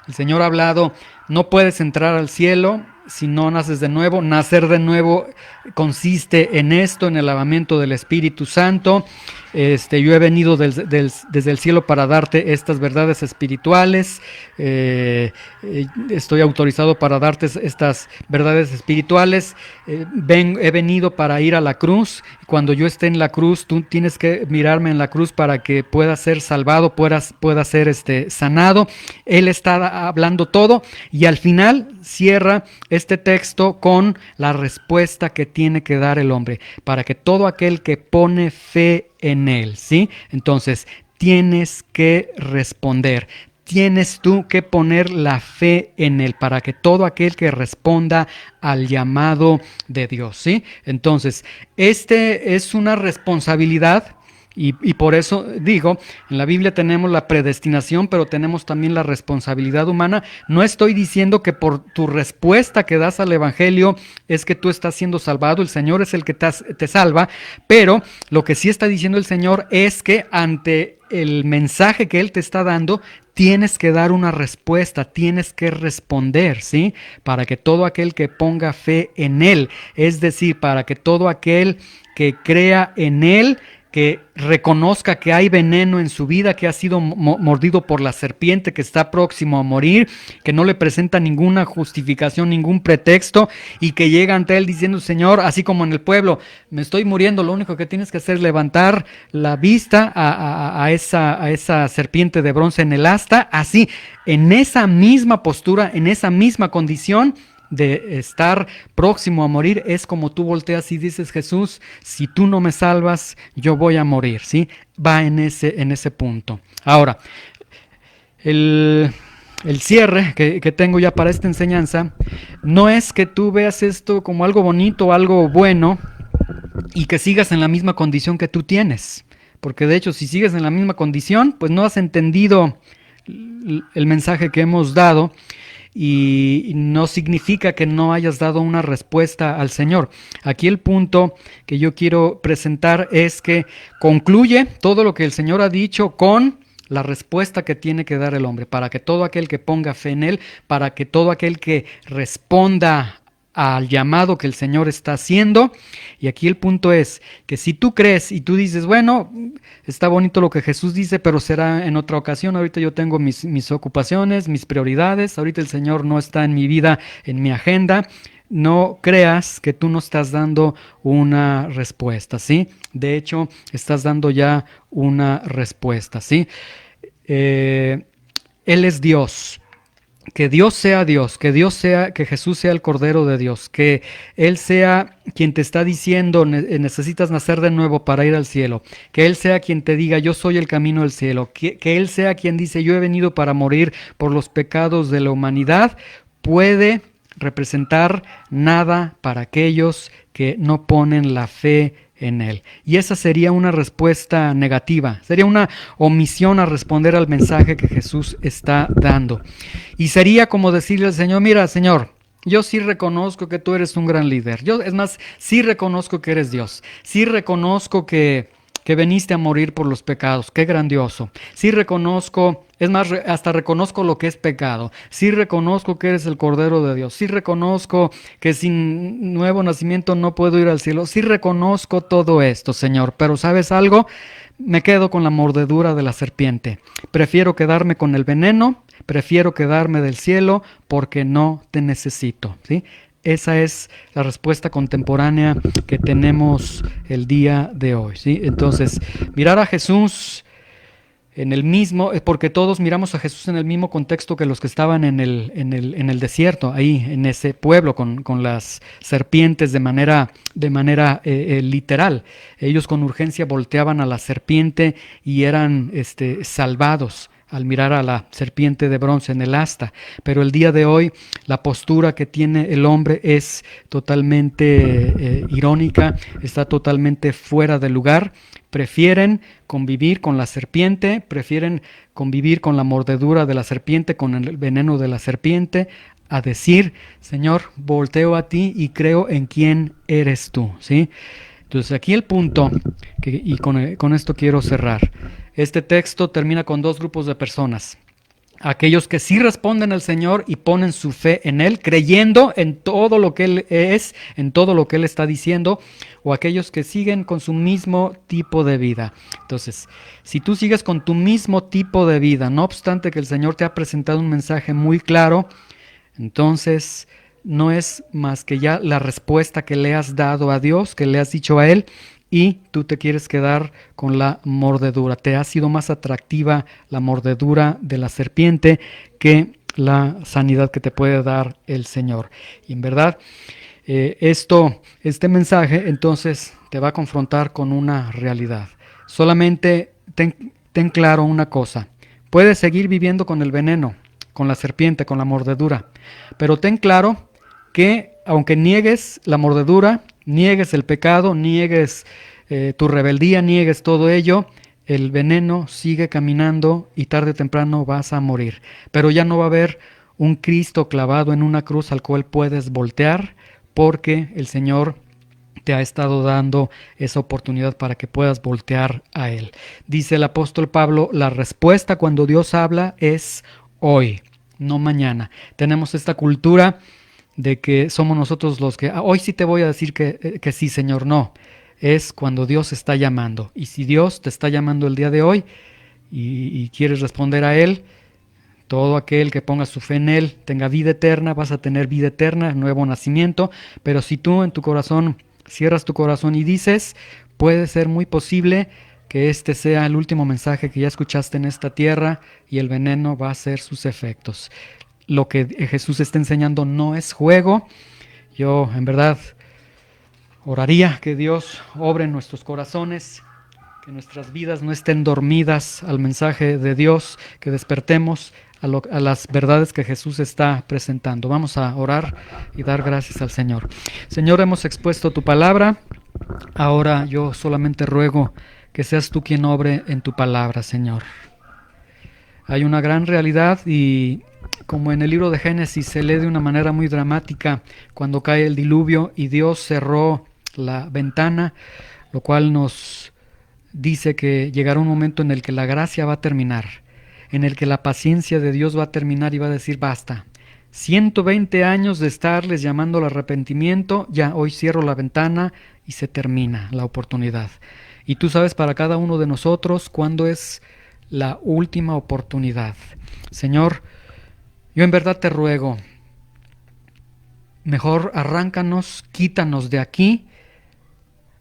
El Señor ha hablado, no puedes entrar al cielo si no naces de nuevo. Nacer de nuevo consiste en esto, en el lavamiento del Espíritu Santo. Yo he venido desde el cielo para darte estas verdades espirituales. Estoy autorizado para darte estas verdades espirituales. He venido para ir a la cruz. Cuando yo esté en la cruz, tú tienes que mirarme en la cruz para que puedas ser salvado, puedas ser sanado. Él está hablando todo, y al final cierra este texto con la respuesta que tiene que dar el hombre, para que todo aquel que pone fe en Él, ¿sí? Entonces, tienes que responder. Tienes tú que poner la fe en Él para que todo aquel que responda al llamado de Dios, ¿sí? Entonces, es una responsabilidad. Y por eso digo, en la Biblia tenemos la predestinación, pero tenemos también la responsabilidad humana. No estoy diciendo que por tu respuesta que das al Evangelio es que tú estás siendo salvado. El Señor es el que te salva, pero lo que sí está diciendo el Señor es que ante el mensaje que Él te está dando, tienes que dar una respuesta, tienes que responder, ¿sí? Para que todo aquel que ponga fe en Él, es decir, para que todo aquel que crea en Él, que reconozca que hay veneno en su vida, que ha sido mordido por la serpiente, que está próximo a morir, que no le presenta ninguna justificación, ningún pretexto, y que llega ante Él diciendo, Señor, así como en el pueblo, me estoy muriendo, lo único que tienes que hacer es levantar la vista a esa serpiente de bronce en el asta. Así, en esa misma postura, en esa misma condición de estar próximo a morir, es como tú volteas y dices, Jesús, si tú no me salvas, yo voy a morir, ¿sí? Va en ese punto. Ahora, el cierre que tengo ya para esta enseñanza, no es que tú veas esto como algo bonito, algo bueno, y que sigas en la misma condición que tú tienes, porque de hecho, si sigues en la misma condición, pues no has entendido el mensaje que hemos dado, y no significa que no hayas dado una respuesta al Señor. Aquí el punto que yo quiero presentar es que concluye todo lo que el Señor ha dicho con la respuesta que tiene que dar el hombre, para que todo aquel que ponga fe en Él, para que todo aquel que responda al llamado que el Señor está haciendo. Y aquí el punto es que si tú crees y tú dices, bueno, está bonito lo que Jesús dice, pero será en otra ocasión, ahorita yo tengo mis ocupaciones, mis prioridades, ahorita el Señor no está en mi vida, en mi agenda, no creas que tú no estás dando una respuesta, ¿sí? De hecho, estás dando ya una respuesta, ¿sí? Él es Dios. Que Dios sea Dios, que Jesús sea el Cordero de Dios, que Él sea quien te está diciendo necesitas nacer de nuevo para ir al cielo, que Él sea quien te diga yo soy el camino al cielo, que Él sea quien dice yo he venido para morir por los pecados de la humanidad, puede representar nada para aquellos que no ponen la fe en Él. Y esa sería una respuesta negativa, sería una omisión a responder al mensaje que Jesús está dando. Y sería como decirle al Señor, mira, Señor, yo sí reconozco que tú eres un gran líder. Es más, sí reconozco que eres Dios. Sí reconozco que viniste a morir por los pecados. Qué grandioso. Sí reconozco, es más, hasta reconozco lo que es pecado. Sí reconozco que eres el Cordero de Dios. Sí reconozco que sin nuevo nacimiento no puedo ir al cielo. Sí reconozco todo esto, Señor. Pero ¿sabes algo? Me quedo con la mordedura de la serpiente. Prefiero quedarme con el veneno. Prefiero quedarme del cielo porque no te necesito, ¿sí? Esa es la respuesta contemporánea que tenemos el día de hoy, ¿sí? Entonces, mirar a Jesús en el mismo, porque todos miramos a Jesús en el mismo contexto que los que estaban en el desierto, ahí en ese pueblo con las serpientes de manera literal. Ellos con urgencia volteaban a la serpiente y eran salvados al mirar a la serpiente de bronce en el asta. Pero el día de hoy la postura que tiene el hombre es totalmente irónica, está totalmente fuera de lugar. Prefieren convivir con la serpiente, prefieren convivir con la mordedura de la serpiente, con el veneno de la serpiente, a decir, Señor, volteo a ti y creo en quién eres tú, ¿sí? Entonces aquí el punto, y con esto quiero cerrar. Este texto termina con dos grupos de personas. Aquellos que sí responden al Señor y ponen su fe en Él, creyendo en todo lo que Él es, en todo lo que Él está diciendo, o aquellos que siguen con su mismo tipo de vida. Entonces, si tú sigues con tu mismo tipo de vida, no obstante que el Señor te ha presentado un mensaje muy claro, entonces no es más que ya la respuesta que le has dado a Dios, que le has dicho a Él, y tú te quieres quedar con la mordedura. Te ha sido más atractiva la mordedura de la serpiente que la sanidad que te puede dar el Señor. Y en verdad, este mensaje entonces te va a confrontar con una realidad. Solamente ten claro una cosa. Puedes seguir viviendo con el veneno, con la serpiente, con la mordedura, pero ten claro que aunque niegues la mordedura, niegues el pecado, niegues tu rebeldía, niegues todo ello, el veneno sigue caminando y tarde o temprano vas a morir. Pero ya no va a haber un Cristo clavado en una cruz al cual puedes voltear, porque el Señor te ha estado dando esa oportunidad para que puedas voltear a Él. Dice el apóstol Pablo, la respuesta cuando Dios habla es hoy, no mañana. Tenemos esta cultura de que somos nosotros los que, hoy sí te voy a decir que sí, Señor, no. Es cuando Dios está llamando. Y si Dios te está llamando el día de hoy y quieres responder a Él, todo aquel que ponga su fe en Él tenga vida eterna, vas a tener vida eterna, nuevo nacimiento. Pero si tú en tu corazón cierras tu corazón y dices, puede ser muy posible que este sea el último mensaje que ya escuchaste en esta tierra y el veneno va a hacer sus efectos. Lo que Jesús está enseñando no es juego. Yo en verdad oraría que Dios obre en nuestros corazones, que nuestras vidas no estén dormidas al mensaje de Dios, que despertemos a las verdades que Jesús está presentando. Vamos a orar y dar gracias al Señor. Señor, hemos expuesto tu palabra. Ahora yo solamente ruego que seas tú quien obre en tu palabra, Señor. Hay una gran realidad y como en el libro de Génesis se lee de una manera muy dramática cuando cae el diluvio y Dios cerró la ventana, lo cual nos dice que llegará un momento en el que la gracia va a terminar, en el que la paciencia de Dios va a terminar y va a decir basta. 120 años de estarles llamando al arrepentimiento, ya hoy cierro la ventana y se termina la oportunidad. Y tú sabes para cada uno de nosotros cuándo es la última oportunidad. Señor, yo en verdad te ruego Mejor arráncanos, quítanos de aquí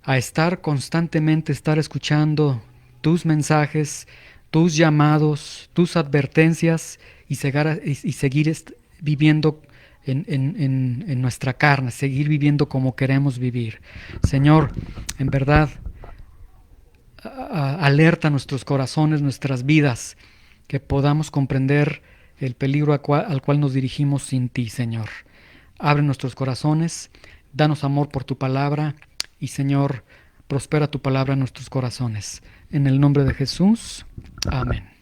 a estar constantemente, estar escuchando tus mensajes, tus llamados, tus advertencias y, seguir viviendo en nuestra carne, seguir viviendo como queremos vivir. Señor, en verdad, alerta nuestros corazones, nuestras vidas, que podamos comprender el peligro al cual nos dirigimos sin ti, Señor. Abre nuestros corazones, danos amor por tu palabra y, Señor, prospera tu palabra en nuestros corazones. En el nombre de Jesús, amén.